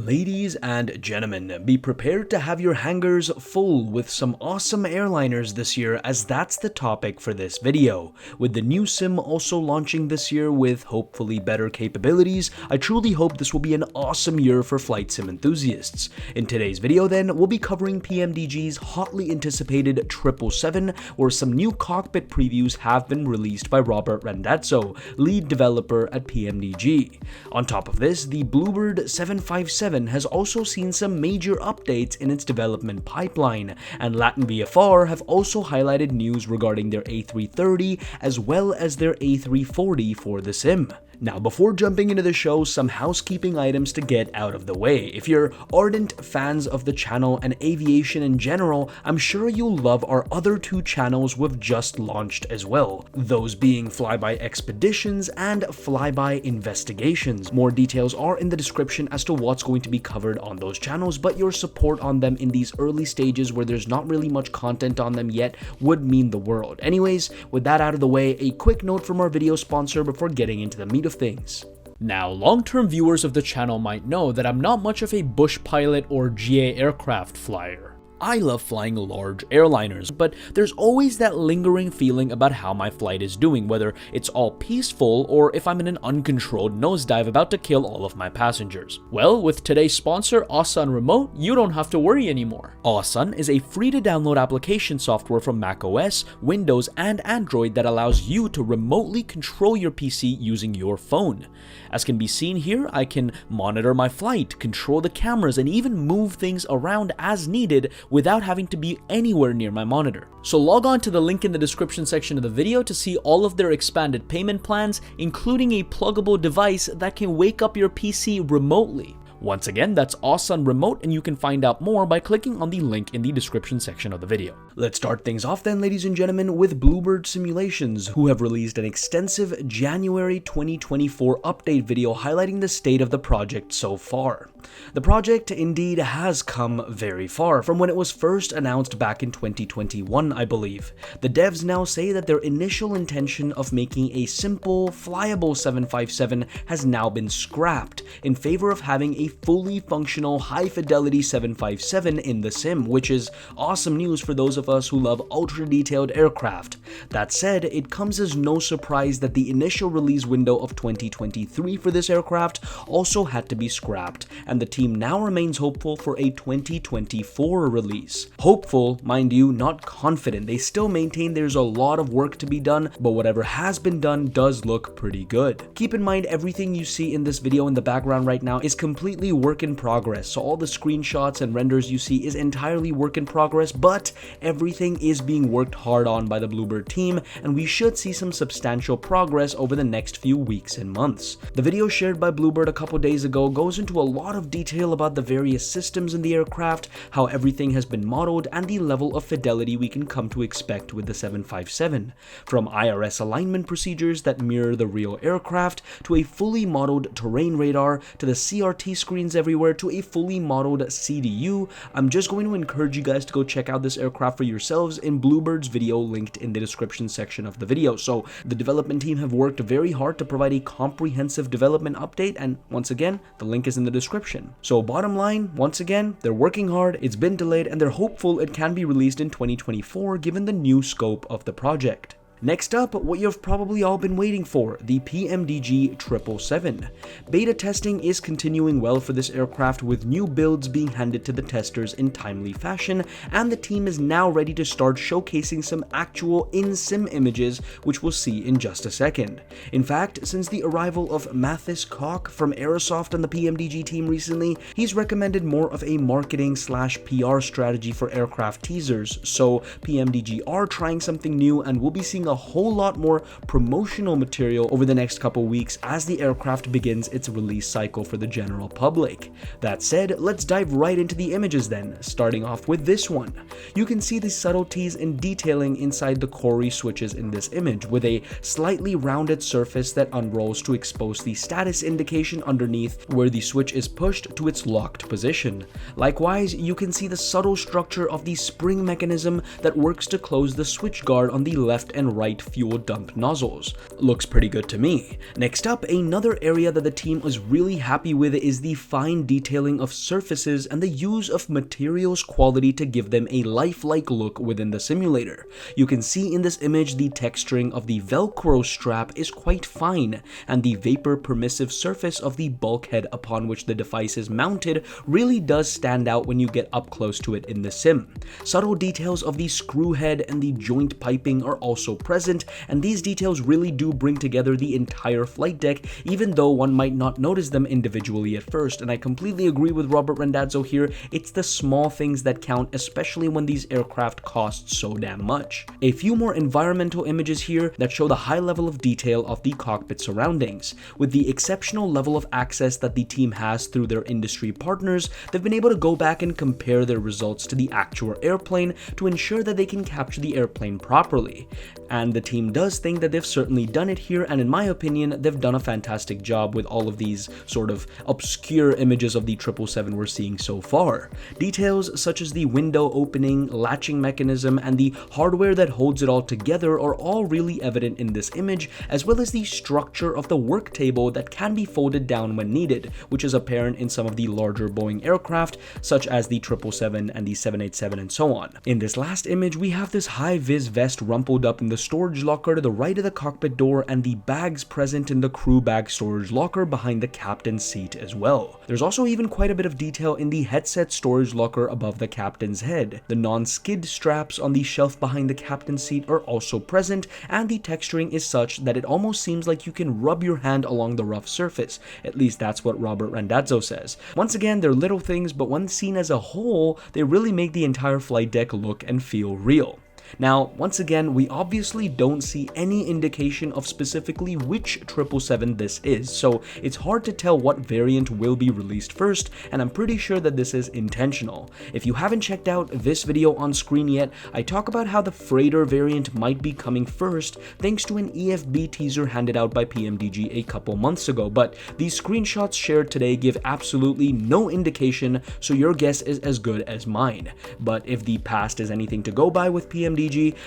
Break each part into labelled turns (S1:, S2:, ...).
S1: Ladies and gentlemen, be prepared to have your hangars full with some awesome airliners this year, as that's the topic for this video. With the new sim also launching this year with hopefully better capabilities, I truly hope this will be an awesome year for flight sim enthusiasts. In today's video then, we'll be covering PMDG's hotly anticipated 777, where some new cockpit previews have been released by Robert Randazzo, lead developer at PMDG. On top of this, the Bluebird 757 has also seen some major updates in its development pipeline, and LatinVFR have also highlighted news regarding their A330 as well as their A340 for the sim. Now, before jumping into the show, some housekeeping items to get out of the way. If you're ardent fans of the channel and aviation in general, I'm sure you'll love our other two channels we've just launched as well, those being Flyby Expeditions and Flyby Investigations. More details are in the description as to what's going to be covered on those channels, but your support on them in these early stages where there's not really much content on them yet would mean the world. Anyways, with that out of the way, a quick note from our video sponsor before getting into the meat of things. Now, long-term viewers of the channel might know that I'm not much of a bush pilot or GA aircraft flyer. I love flying large airliners, but there's always that lingering feeling about how my flight is doing, whether it's all peaceful or if I'm in an uncontrolled nosedive about to kill all of my passengers. Well, with today's sponsor, Awesome Remote, you don't have to worry anymore. Awesome is a free-to-download application software from macOS, Windows, and Android that allows you to remotely control your PC using your phone. As can be seen here, I can monitor my flight, control the cameras, and even move things around as needed without having to be anywhere near my monitor. So log on to the link in the description section of the video to see all of their expanded payment plans, including a pluggable device that can wake up your PC remotely. Once again, that's Awesome Remote, and you can find out more by clicking on the link in the description section of the video. Let's start things off then, ladies and gentlemen, with Bluebird Simulations, who have released an extensive January 2024 update video highlighting the state of the project so far. The project indeed has come very far from when it was first announced back in 2021, I believe. The devs now say that their initial intention of making a simple, flyable 757 has now been scrapped in favor of having a fully functional, high-fidelity 757 in the sim, which is awesome news for those of us who love ultra-detailed aircraft. That said, it comes as no surprise that the initial release window of 2023 for this aircraft also had to be scrapped, and the team now remains hopeful for a 2024 release. Hopeful, mind you, not confident. They still maintain there's a lot of work to be done, but whatever has been done does look pretty good. Keep in mind, everything you see in this video in the background right now is completely work in progress, so all the screenshots and renders you see is entirely work in progress, but everything is being worked hard on by the Bluebird team, and we should see some substantial progress over the next few weeks and months. The video shared by Bluebird a couple days ago goes into a lot of detail about the various systems in the aircraft, how everything has been modeled, and the level of fidelity we can come to expect with the 757. From IRS alignment procedures that mirror the real aircraft, to a fully modeled terrain radar, to the CRT screens everywhere, to a fully modeled CDU. I'm just going to encourage you guys to go check out this aircraft for yourselves in Bluebird's video linked in the description section of the video. So the development team have worked very hard to provide a comprehensive development update, and once again, the link is in the description. So bottom line, once again, they're working hard, it's been delayed, and they're hopeful it can be released in 2024 given the new scope of the project. Next up, what you've probably all been waiting for, the PMDG 777. Beta testing is continuing well for this aircraft, with new builds being handed to the testers in timely fashion, and the team is now ready to start showcasing some actual in-sim images, which we'll see in just a second. In fact, since the arrival of Mathis Koch from Aerosoft on the PMDG team recently, he's recommended more of a marketing/PR strategy for aircraft teasers, so PMDG are trying something new, and we'll be seeing a whole lot more promotional material over the next couple weeks as the aircraft begins its release cycle for the general public. That said, let's dive right into the images then, starting off with this one. You can see the subtleties and detailing inside the Cori switches in this image, with a slightly rounded surface that unrolls to expose the status indication underneath where the switch is pushed to its locked position. Likewise, you can see the subtle structure of the spring mechanism that works to close the switch guard on the left and and right fuel dump nozzles. Looks pretty good to me. Next up, another area that the team is really happy with is the fine detailing of surfaces and the use of materials quality to give them a lifelike look within the simulator. You can see in this image the texturing of the Velcro strap is quite fine, and the vapor permissive surface of the bulkhead upon which the device is mounted really does stand out when you get up close to it in the sim. Subtle details of the screw head and the joint piping are also present, and these details really do bring together the entire flight deck, even though one might not notice them individually at first. And I completely agree with Robert Randazzo here, it's the small things that count, especially when these aircraft cost so damn much. A few more environmental images here that show the high level of detail of the cockpit surroundings. With the exceptional level of access that the team has through their industry partners, they've been able to go back and compare their results to the actual airplane to ensure that they can capture the airplane properly. And the team does think that they've certainly done it here, and in my opinion, they've done a fantastic job with all of these sort of obscure images of the 777 we're seeing so far. Details such as the window opening, latching mechanism, and the hardware that holds it all together are all really evident in this image, as well as the structure of the work table that can be folded down when needed, which is apparent in some of the larger Boeing aircraft, such as the 777 and the 787 and so on. In this last image, we have this high-vis vest rumpled up in the storage locker to the right of the cockpit door, and the bags present in the crew bag storage locker behind the captain's seat as well. There's also even quite a bit of detail in the headset storage locker above the captain's head. The non-skid straps on the shelf behind the captain's seat are also present, and the texturing is such that it almost seems like you can rub your hand along the rough surface. At least that's what Robert Randazzo says. Once again, they're little things, but when seen as a whole, they really make the entire flight deck look and feel real. Now, once again, we obviously don't see any indication of specifically which 777 this is, so it's hard to tell what variant will be released first, and I'm pretty sure that this is intentional. If you haven't checked out this video on screen yet, I talk about how the freighter variant might be coming first thanks to an EFB teaser handed out by PMDG a couple months ago, but these screenshots shared today give absolutely no indication, so your guess is as good as mine. But if the past is anything to go by with PMDG,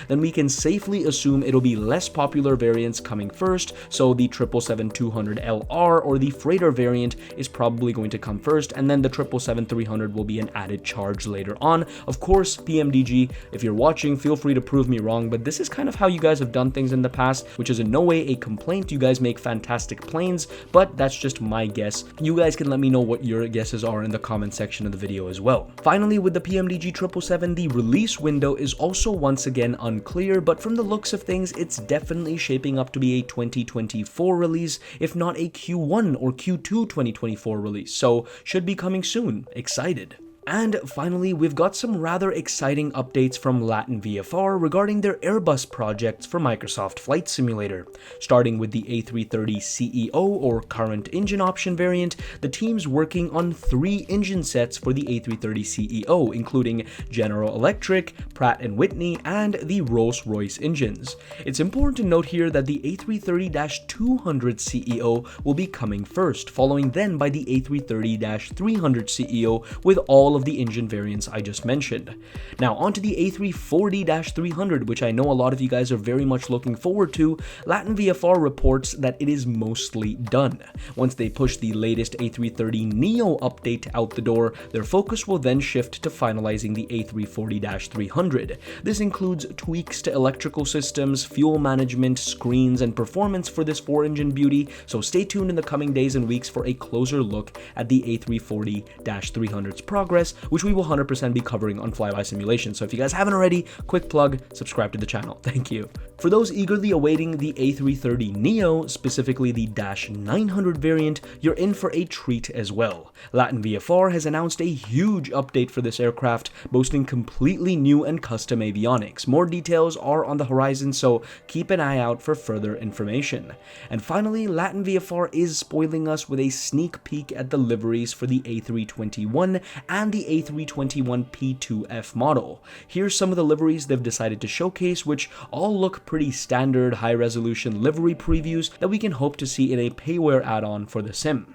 S1: then we can safely assume it'll be less popular variants coming first, so the 777-200LR or the freighter variant is probably going to come first, and then the 777-300 will be an added charge later on. Of course, PMDG, if you're watching, feel free to prove me wrong, but this is kind of how you guys have done things in the past, which is in no way a complaint. You guys make fantastic planes, but that's just my guess. You guys can let me know what your guesses are in the comment section of the video as well. Finally, with the PMDG 777, the release window is also once again unclear, but from the looks of things, it's definitely shaping up to be a 2024 release, if not a Q1 or Q2 2024 release, so should be coming soon. Excited. And finally, we've got some rather exciting updates from LatinVFR regarding their Airbus projects for Microsoft Flight Simulator. Starting with the A330CEO or current engine option variant, the team's working on 3 engine sets for the A330CEO, including General Electric, Pratt & Whitney, and the Rolls-Royce engines. It's important to note here that the A330-200CEO will be coming first, following then by the A330-300CEO with all of the engine variants I just mentioned. Now onto the A340-300, which I know a lot of you guys are very much looking forward to. LatinVFR reports that it is mostly done. Once they push the latest A330neo update out the door, their focus will then shift to finalizing the A340-300. This includes tweaks to electrical systems, fuel management, screens, and performance for this 4-engine beauty, so stay tuned in the coming days and weeks for a closer look at the A340-300's progress, which we will 100% be covering on Flyby Simulations. So if you guys haven't already, quick plug, subscribe to the channel. Thank you. For those eagerly awaiting the A330neo, specifically the -900 variant, you're in for a treat as well. LatinVFR has announced a huge update for this aircraft, boasting completely new and custom avionics. More details are on the horizon, so keep an eye out for further information. And finally, LatinVFR is spoiling us with a sneak peek at the liveries for the A321 and the A321P2F model. Here's some of the liveries they've decided to showcase, which all look pretty standard high-resolution livery previews that we can hope to see in a payware add-on for the sim.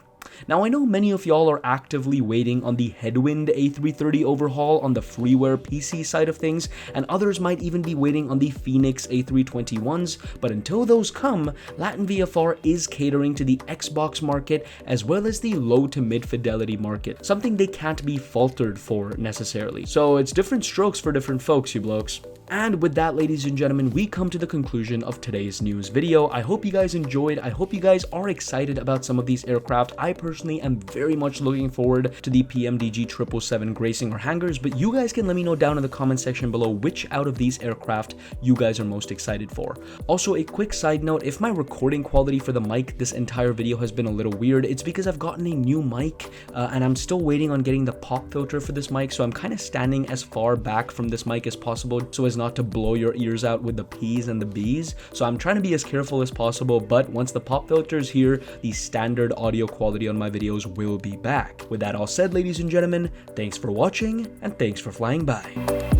S1: Now I know many of y'all are actively waiting on the Headwind A330 overhaul on the freeware PC side of things, and others might even be waiting on the Phoenix A321s, but until those come, LatinVFR is catering to the Xbox market as well as the low to mid fidelity market, something they can't be faltered for necessarily. So it's different strokes for different folks, you blokes. And with that, ladies and gentlemen, we come to the conclusion of today's news video. I hope you guys enjoyed. I hope you guys are excited about some of these aircraft. I personally am very much looking forward to the PMDG 777 gracing our hangars, but you guys can let me know down in the comment section below which out of these aircraft you guys are most excited for. Also, a quick side note, if my recording quality for the mic this entire video has been a little weird, it's because I've gotten a new mic and I'm still waiting on getting the pop filter for this mic, so I'm kind of standing as far back from this mic as possible so as not to blow your ears out with the P's and the B's. So I'm trying to be as careful as possible, but once the pop filter is here, the standard audio quality on my videos will be back. With that all said, ladies and gentlemen, thanks for watching and thanks for flying by.